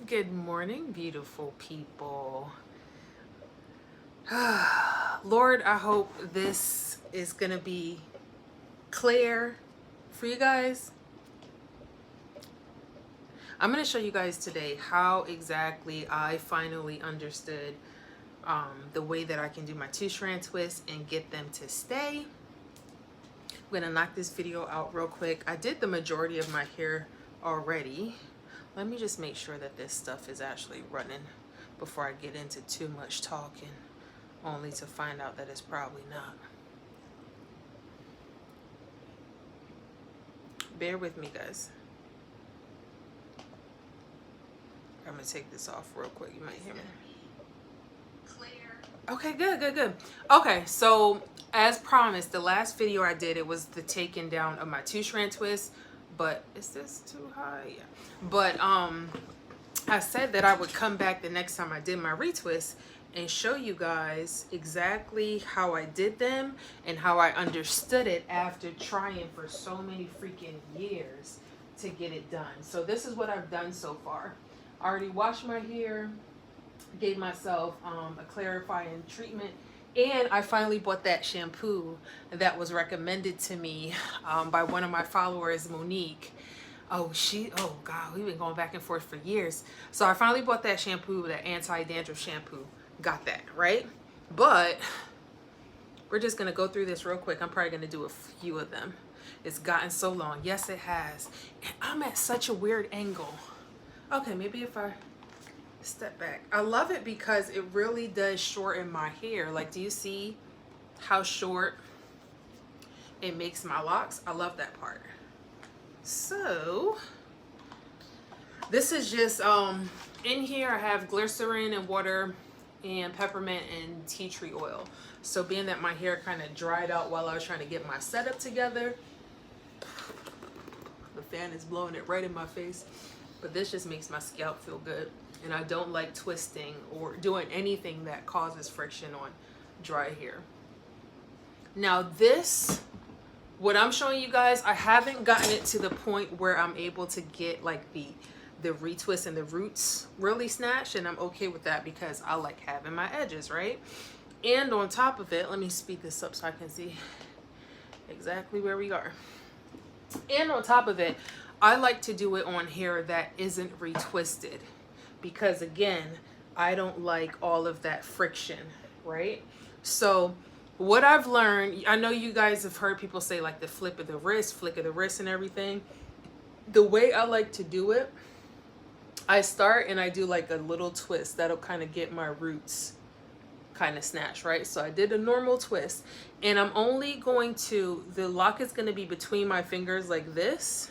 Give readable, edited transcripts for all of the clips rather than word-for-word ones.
Good morning, beautiful people. Lord, I hope this is going to be clear for you guys. I'm going to show you guys today how exactly I finally understood the way that I can do my two-strand twists and get them to stay. I'm going to knock this video out real quick. I did the majority of my hair already. Let me just make sure that this stuff is actually running before I get into too much talking, only to find out that it's probably not. Bear with me, guys. I'm gonna take this off real quick. You might hear me. Okay, good. Okay, so as promised, the last video I did, it was the taking down of my two-strand twist. But is this too high? Yeah. But I said that I would come back the next time I did my retwist and show you guys exactly how I did them and how I understood it after trying for so many freaking years to get it done. So this is what I've done so far. I already washed my hair, gave myself a clarifying treatment, and I finally bought that shampoo that was recommended to me by one of my followers, Monique. Oh God, we've been going back and forth for years. So I finally bought that shampoo, that anti-dandruff shampoo. Got that, right? But we're just gonna go through this real quick. I'm probably gonna do a few of them. It's gotten so long. Yes, it has. And I'm at such a weird angle. Okay, maybe if I step back. I love it because it really does shorten my hair. Like, do you see how short it makes my locks? I love that part. So this is just in here I have glycerin and water and peppermint and tea tree oil. So being that my hair kind of dried out while I was trying to get my setup together, the fan is blowing it right in my face, but this just makes my scalp feel good. And I don't like twisting or doing anything that causes friction on dry hair. Now this, what I'm showing you guys, I haven't gotten it to the point where I'm able to get like the retwist and the roots really snatched, and I'm okay with that because I like having my edges, right? And on top of it, let me speed this up so I can see exactly where we are. And on top of it, I like to do it on hair that isn't retwisted because again, I don't like all of that friction, right? So what I've learned, I know you guys have heard people say like the flick of the wrist and everything. The way I like to do it, I start and I do like a little twist that'll kind of get my roots kind of snatched, right? So I did a normal twist, and I'm only going to, the lock is going to be between my fingers like this,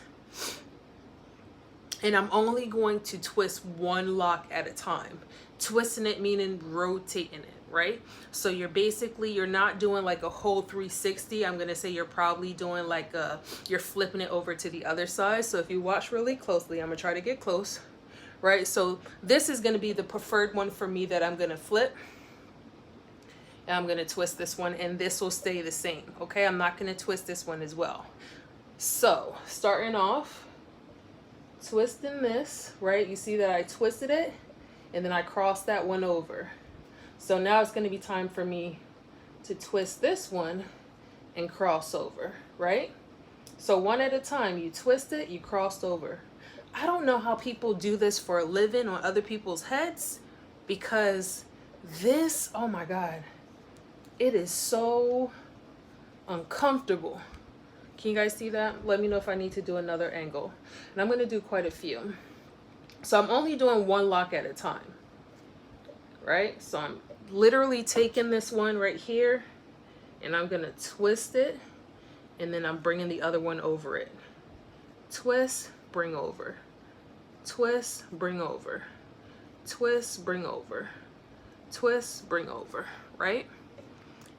and I'm only going to twist one lock at a time. Twisting it meaning rotating it, right? So you're basically, you're not doing like a whole 360. I'm gonna say you're probably doing like you're flipping it over to the other side. So if you watch really closely, I'm gonna try to get close, right? So this is gonna be the preferred one for me that I'm gonna flip. And I'm gonna twist this one, and this will stay the same, okay? I'm not gonna twist this one as well. So starting off, twisting this, right? You see that I twisted it, and then I crossed that one over. So now it's gonna be time for me to twist this one and cross over, right? So one at a time, you twist it, you crossed over. I don't know how people do this for a living on other people's heads, because this, oh my God, it is so uncomfortable. Can you guys see that? Let me know if I need to do another angle. And I'm gonna do quite a few. So I'm only doing one lock at a time, right? So I'm literally taking this one right here, and I'm gonna twist it, and then I'm bringing the other one over it. Twist, bring over. Twist, bring over. Twist, bring over. Twist, bring over, right?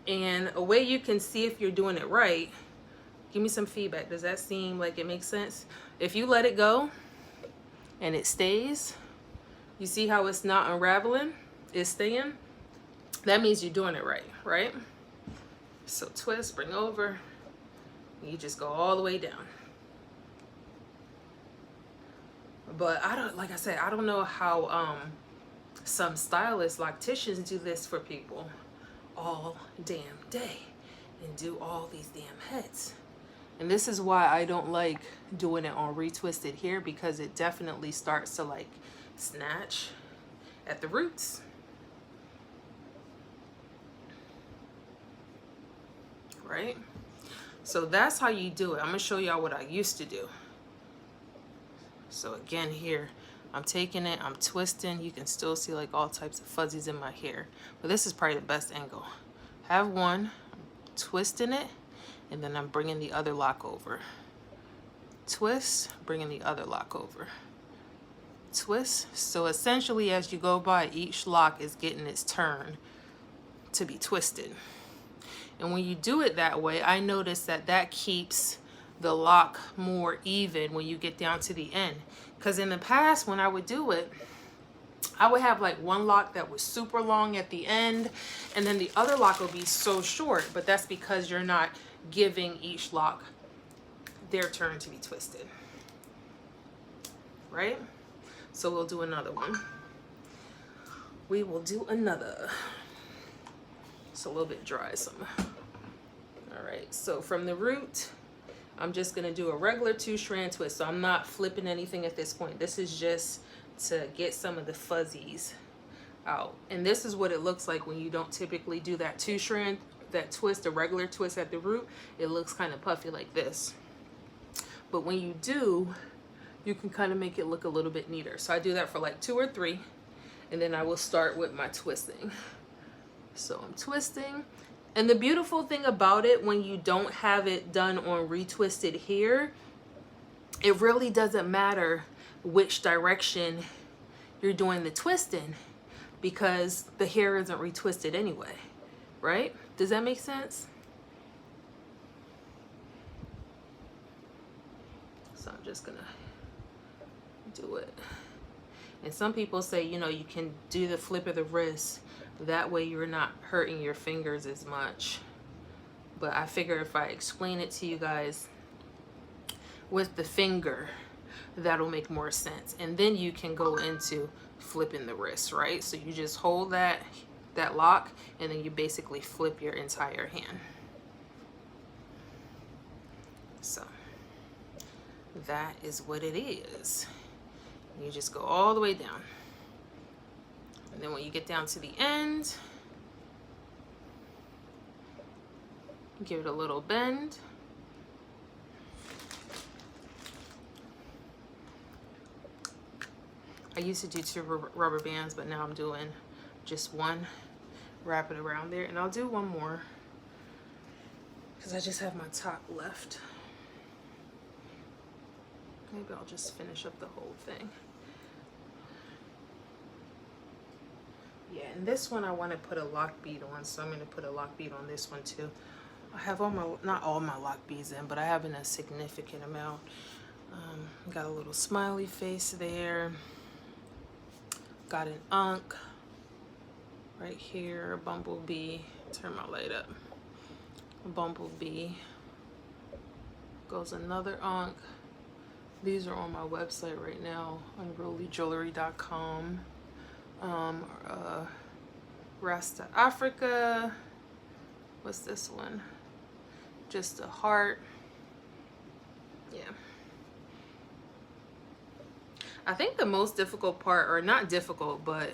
And a way you can see if you're doing it right, give me some feedback. Does that seem like it makes sense? If you let it go and it stays, you see how it's not unraveling? It's staying. That means you're doing it right, right? So twist, bring over, and you just go all the way down. But I don't, like I said, I don't know how some stylists, locticians do this for people all damn day and do all these damn heads. And this is why I don't like doing it on retwisted hair, because it definitely starts to like snatch at the roots. Right? So that's how you do it. I'm gonna show y'all what I used to do. So again, here, I'm taking it, I'm twisting. You can still see like all types of fuzzies in my hair. But this is probably the best angle. Have one, twisting it, and then I'm bringing the other lock over. Twist, bringing the other lock over. Twist. So essentially, as you go by, each lock is getting its turn to be twisted. And when you do it that way, I notice that that keeps the lock more even when you get down to the end. Because in the past, when I would do it, I would have like one lock that was super long at the end, and then the other lock will be so short. But that's because you're not giving each lock their turn to be twisted. Right? So we'll do another one. We will do another. It's a little bit dry, some. All right, so from the root, I'm just gonna do a regular 2-strand twist. So I'm not flipping anything at this point. This is just to get some of the fuzzies out. And this is what it looks like when you don't typically do that 2-strand, that twist, a regular twist at the root. It looks kind of puffy like this. But when you do, you can kind of make it look a little bit neater. So I do that for like 2 or 3, and then I will start with my twisting. So I'm twisting. And the beautiful thing about it, when you don't have it done on retwisted hair, it really doesn't matter which direction you're doing the twisting, because the hair isn't retwisted anyway, right? Does that make sense? So I'm just gonna do it. And some people say, you know, you can do the flip of the wrist. That way you're not hurting your fingers as much. But I figure if I explain it to you guys with the finger, that'll make more sense. And then you can go into flipping the wrist, right? So you just hold that lock, and then you basically flip your entire hand. So that is what it is. You just go all the way down. And then when you get down to the end, give it a little bend. I used to do 2 rubber bands, but now I'm doing just one. Wrap it around there, and I'll do one more because I just have my top left. Maybe I'll just finish up the whole thing. Yeah, and this one I want to put a lock bead on, so I'm going to put a lock bead on this one too. I have all my, not all my lock beads in, but I have in a significant amount. Got a little smiley face there. Got an unk right here, a bumblebee. Turn my light up. A bumblebee. Goes another unk. These are on my website right now, unrulyjewelry.com. Rasta Africa. What's this one? Just a heart. Yeah. I think the most difficult part, or not difficult, but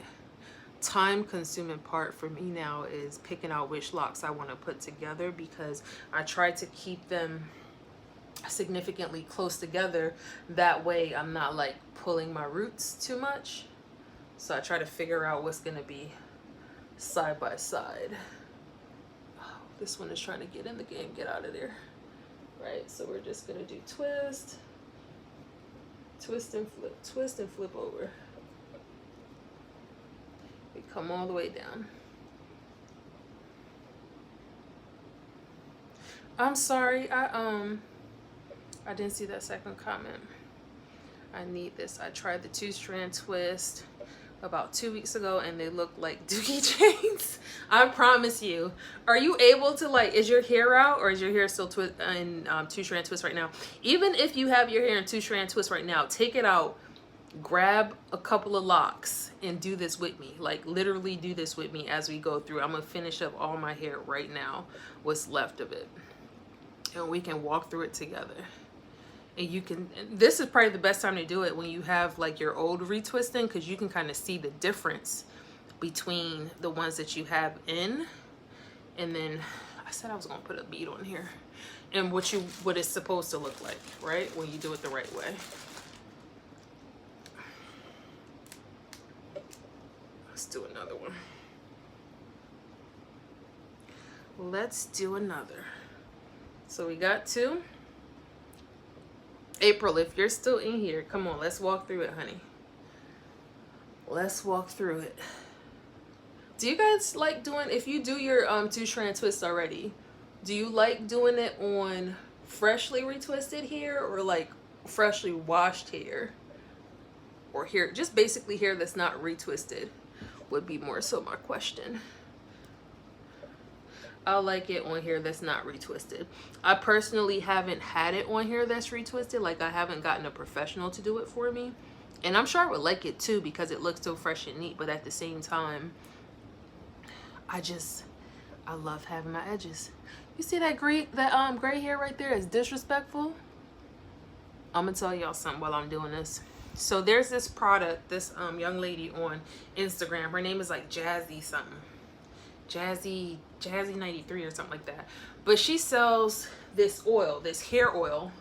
time consuming part for me now is picking out which locks I want to put together, because I try to keep them significantly close together. That way I'm not like pulling my roots too much. So I try to figure out what's going to be side by side. Oh, this one is trying to get in the game. Get out of there. Right, so we're just going to do twist, twist and flip over. We come all the way down. I'm sorry, I didn't see that second comment. I need this. I tried the 2-strand twist about 2 weeks ago, and they look like dookie chains. I promise you. Are you able to, like, is your hair out, or is your hair still in 2-strand twist right now? Even if you have your hair in 2-strand twist right now, take it out grab a couple of locks and do this with me. Like literally do this with me as we go through. I'm gonna finish up all my hair right now, what's left of it, and we can walk through it together. And you can, this is probably the best time to do it when you have like your old retwisting, because you can kind of see the difference between the ones that you have in, and then I said I was gonna put a bead on here, and what it's supposed to look like, right, when you do it the right way. Let's do another one. Let's do another. So we got 2. April, if you're still in here, come on, let's walk through it, honey. Let's walk through it. Do you guys like doing, if you do your 2-strand twist already, do you like doing it on freshly retwisted hair or like freshly washed hair? Or hair, just basically hair that's not retwisted would be more so my question. I like it on hair that's not retwisted. I personally haven't had it on hair that's retwisted. Like I haven't gotten a professional to do it for me. And I'm sure I would like it too because it looks so fresh and neat. But at the same time, I love having my edges. You see that gray hair right there is disrespectful? I'm gonna tell y'all something while I'm doing this. So there's this product, this young lady on Instagram. Her name is like Jazzy something. Jazzy 93 or something like that. But she sells this oil, this hair oil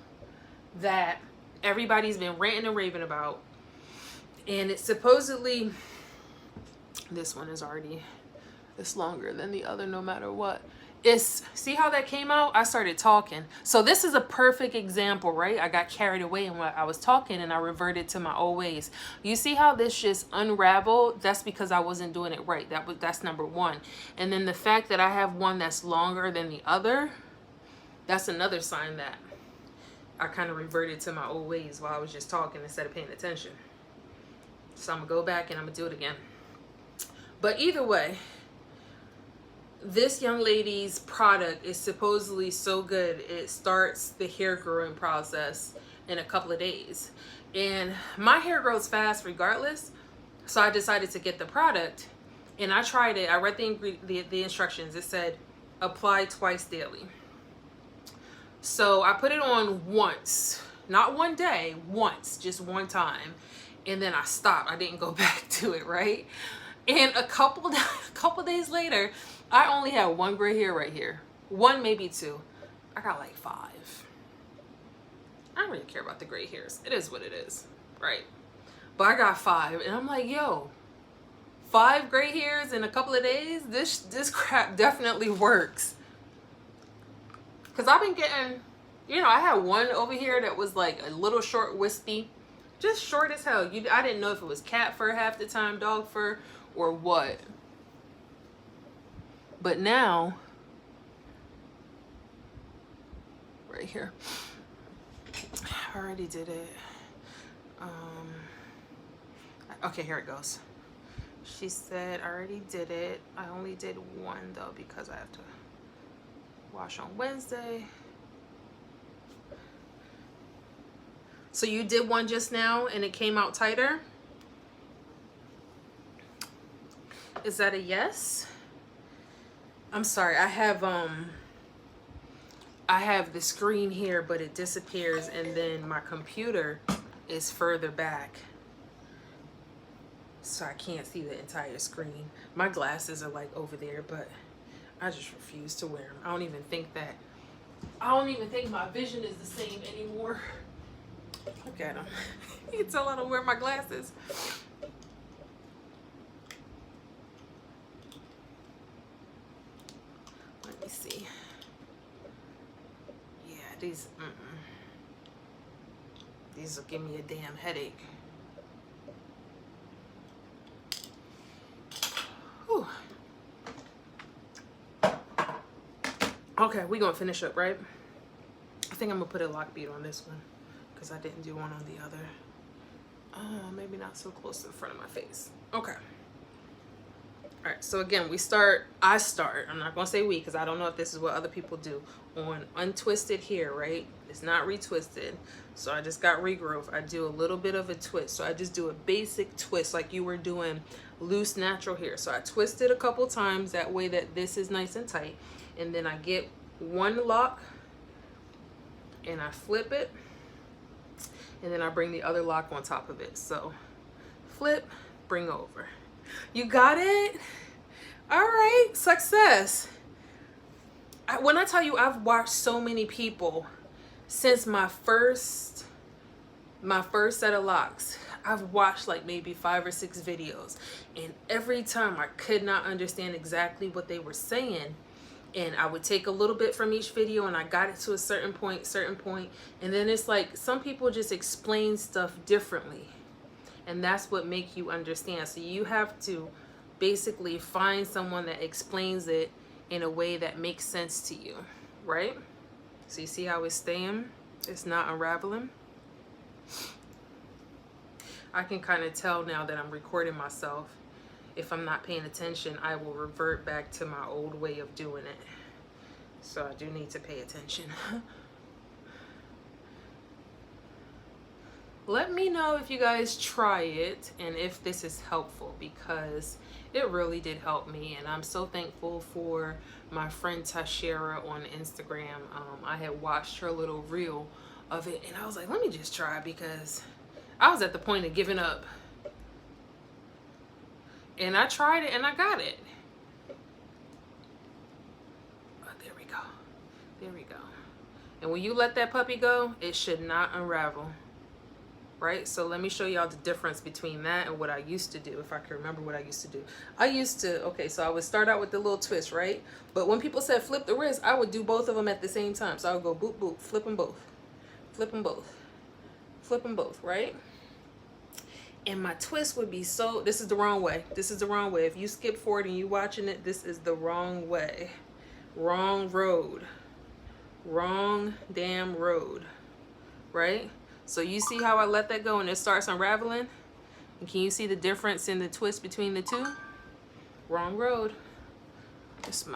that everybody's been ranting and raving about. And it's supposedly, this one is already, it's longer than the other no matter what. It's, see how that came out? I started talking. So this is a perfect example, right? I got carried away in what I was talking and I reverted to my old ways. You see how this just unraveled? That's because I wasn't doing it right. That's number 1. And then the fact that I have one that's longer than the other, that's another sign that I kind of reverted to my old ways while I was just talking instead of paying attention. So I'm gonna go back and I'm gonna do it again. But either way, this young lady's product is supposedly so good. It starts the hair growing process in a couple of days. And my hair grows fast regardless. So I decided to get the product and I tried it. I read the instructions. It said apply twice daily. So I put it on once, not one day, once, just one time. And then I stopped. I didn't go back to it, right? And a couple days later, I only had 1 gray hair right here. 1, maybe 2. I got like 5. I don't really care about the gray hairs. It is what it is, right? But I got 5. And I'm like, yo, 5 gray hairs in a couple of days? This crap definitely works. Because I've been getting, you know, I had one over here that was like a little short, wispy. Just short as hell. I didn't know if it was cat fur half the time, dog fur, or what. But now, right here, I already did it. Okay, here it goes. She said I already did it. I only did 1 though because I have to wash on Wednesday. So you did 1 just now and it came out tighter? Is that a yes? I'm sorry, I have the screen here, but it disappears and then my computer is further back. So I can't see the entire screen. My glasses are like over there, but I just refuse to wear them. I don't even think my vision is the same anymore. Look at them. You can tell I don't wear my glasses. Let me see. Yeah, these will give me a damn headache. Whew. Okay, we're gonna finish up, right? I think I'm gonna put a lock bead on this one because I didn't do one on the other. Maybe not so close to the front of my face. Okay. All right, so again, I'm not gonna say we, because I don't know if this is what other people do, on untwisted here, right? It's not retwisted. So I just got regrowth. I do a little bit of a twist. So I just do a basic twist like you were doing loose natural hair. So I twist it a couple times, that way that this is nice and tight. And then I get one lock and I flip it. And then I bring the other lock on top of it. So flip, bring over. You got it? All right, success. When I tell you I've watched so many people since my first set of locks, I've watched like maybe 5 or 6 videos, and every time I could not understand exactly what they were saying, and I would take a little bit from each video and I got it to a certain point, and then it's like some people just explain stuff differently, and that's what makes you understand. So you have to basically find someone that explains it in a way that makes sense to you, right? So you see how it's staying? It's not unraveling. I can kind of tell now that I'm recording myself. If I'm not paying attention, I will revert back to my old way of doing it. So I do need to pay attention. Let me know if you guys try it and if this is helpful, because it really did help me, and I'm so thankful for my friend Tashera on Instagram. I had watched her little reel of it, and I was like, let me just try, because I was at the point of giving up. And I tried it and I got it. Oh, there we go. There we go. And when you let that puppy go, it should not unravel. Right? So let me show y'all the difference between that and what I used to do, if I can remember what I used to do. I used to, okay, so I would start out with the little twist, right? But when people said flip the wrist, I would do both of them at the same time. So I would go boop, boop, flip them both. Flip them both. Flip them both, right? And my twist would be so, this is the wrong way. This is the wrong way. If you skip forward and you watching it, this is the wrong way. Wrong road. Wrong damn road. Right? So you see how I let that go and it starts unraveling? And can you see the difference in the twist between the two? Wrong road. This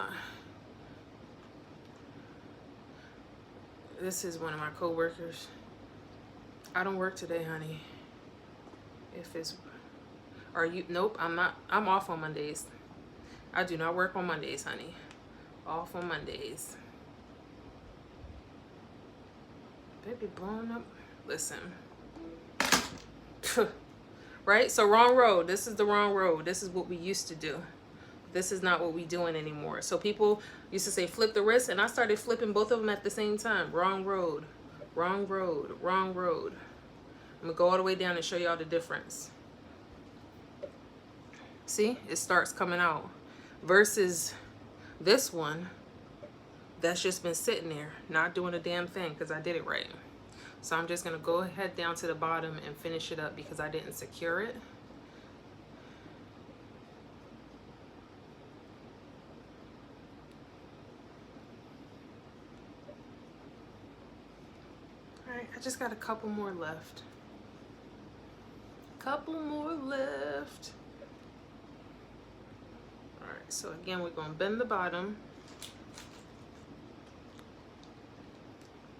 is one of my co-workers. I don't work today, honey. If it's, are you, nope, I'm not, I'm off on Mondays. I do not work on Mondays, honey. Off on Mondays. Baby blowing up. Listen. Right? So wrong road. This is the wrong road. This is what we used to do. This is not what we doing anymore. So people used to say flip the wrist, and I started flipping both of them at the same time. Wrong road. Wrong road. Wrong road. I'm gonna go all the way down and show y'all the difference. See? It starts coming out. Versus this one that's just been sitting there, not doing a damn thing because I did it right. So I'm just gonna go ahead down to the bottom and finish it up because I didn't secure it. All right, I just got a couple more left. Couple more left. All right, so again, we're gonna bend the bottom.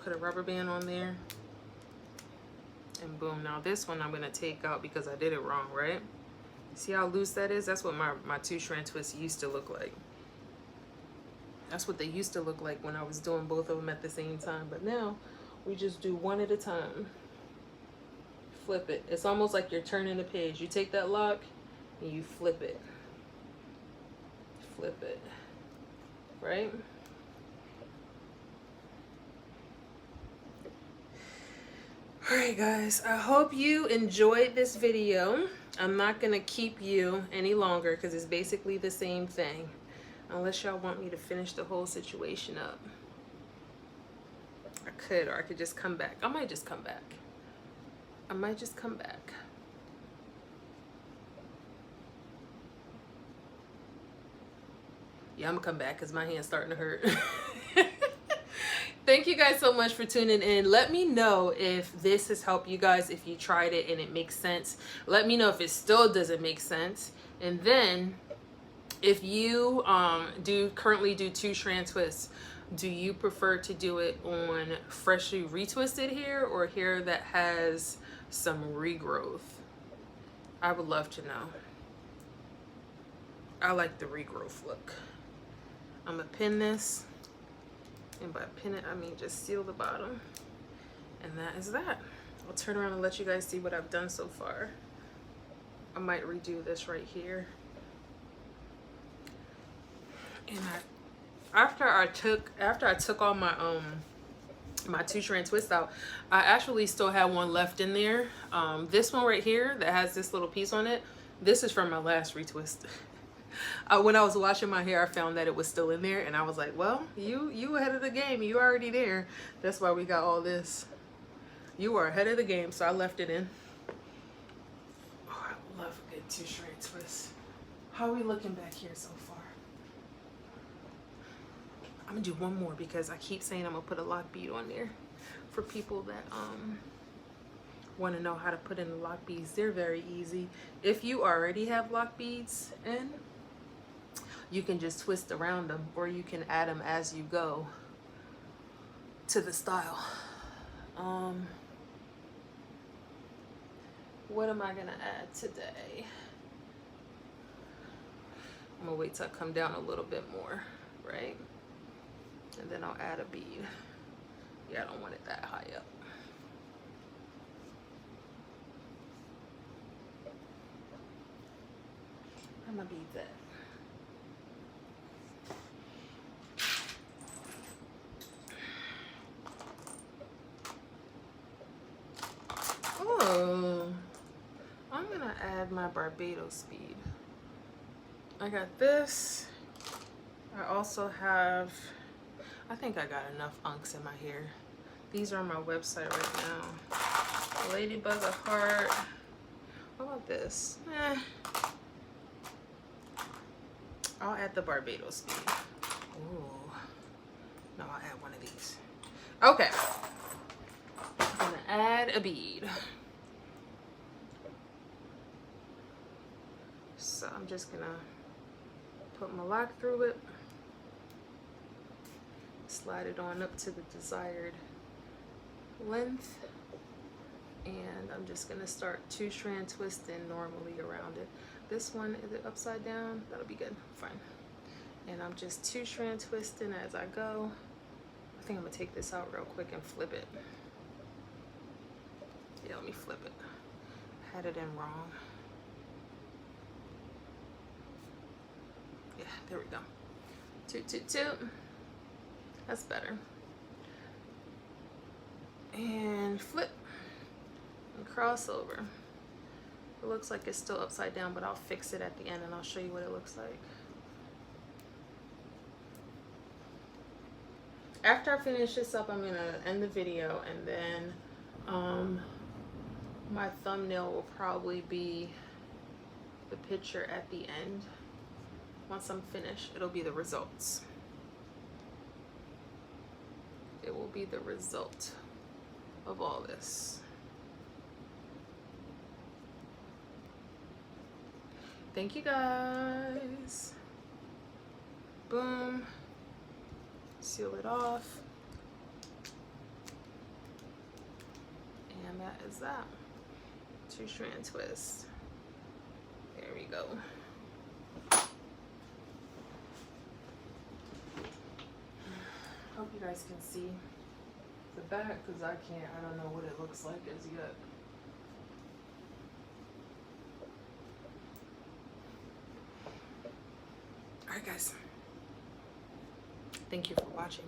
Put a rubber band on there. And boom, now this one I'm gonna take out because I did it wrong, right? See how loose that is? That's what my two strand twists used to look like. That's what they used to look like when I was doing both of them at the same time. But now we just do one at a time. Flip it. It's almost like you're turning the page. You take that lock and you flip it. Flip it. Right? Alright guys, I hope you enjoyed this video. I'm not going to keep you any longer because it's basically the same thing. Unless y'all want me to finish the whole situation up. I could, or I could just come back. I might just come back. I might just come back. Yeah, I'm gonna come back because my hand's starting to hurt. Thank you guys so much for tuning in. Let me know if this has helped you guys, if you tried it and it makes sense. Let me know if it still doesn't make sense. And then If you do currently do 2-strand twists, do you prefer to do it on freshly retwisted hair or hair that has some regrowth? I would love to know. I like the regrowth look. I'm gonna pin this, and by pin it I mean just seal the bottom, and that is that. I'll turn around and let you guys see what I've done so far. I might redo this right here. And after I took all my my 2-strand twist out, I actually still have one left in there. This one right here that has this little piece on it, this is from my last retwist. When I was washing my hair, I found that it was still in there, and I was like, well, you ahead of the game. You already there. That's why we got all this. You are ahead of the game, so I left it in. Oh, I love a good 2-strand twist. How are we looking back here so far? I'm gonna do one more because I keep saying I'm gonna put a lock bead on there for people that want to know how to put in the lock beads. They're very easy. If you already have lock beads in, you can just twist around them, or you can add them as you go to the style. What am I gonna add today? I'm gonna wait till I come down a little bit more, right? And then I'll add a bead. Yeah, I don't want it that high up. I'm gonna bead that. Oh, I'm gonna add my Barbados bead. I got this. I also have, I think I got enough unks in my hair. These are on my website right now. Ladybug, a heart. What about this? I'll add the Barbados bead. Ooh. No, I'll add one of these. Okay. I'm gonna add a bead. So I'm just gonna put my lock through it. Slide it on up to the desired length, and I'm just gonna start 2-strand twisting normally around it. This one, is it upside down? That'll be good, fine. And I'm just 2-strand twisting as I go. I think I'm gonna take this out real quick and flip it. Yeah, let me flip it. Had it in wrong. Yeah, there we go. Toot, toot, toot. That's better. And flip and cross over. It looks like it's still upside down, but I'll fix it at the end and I'll show you what it looks like. After I finish this up, I'm gonna end the video, and then my thumbnail will probably be the picture at the end. Once I'm finished, it'll be the results. It will be the result of all this. Thank you guys. Boom. Seal it off. And that is that. 2-strand twist. There we go. Hope you guys can see the back, because I can't. I don't know what it looks like as yet. Alright guys, thank you for watching.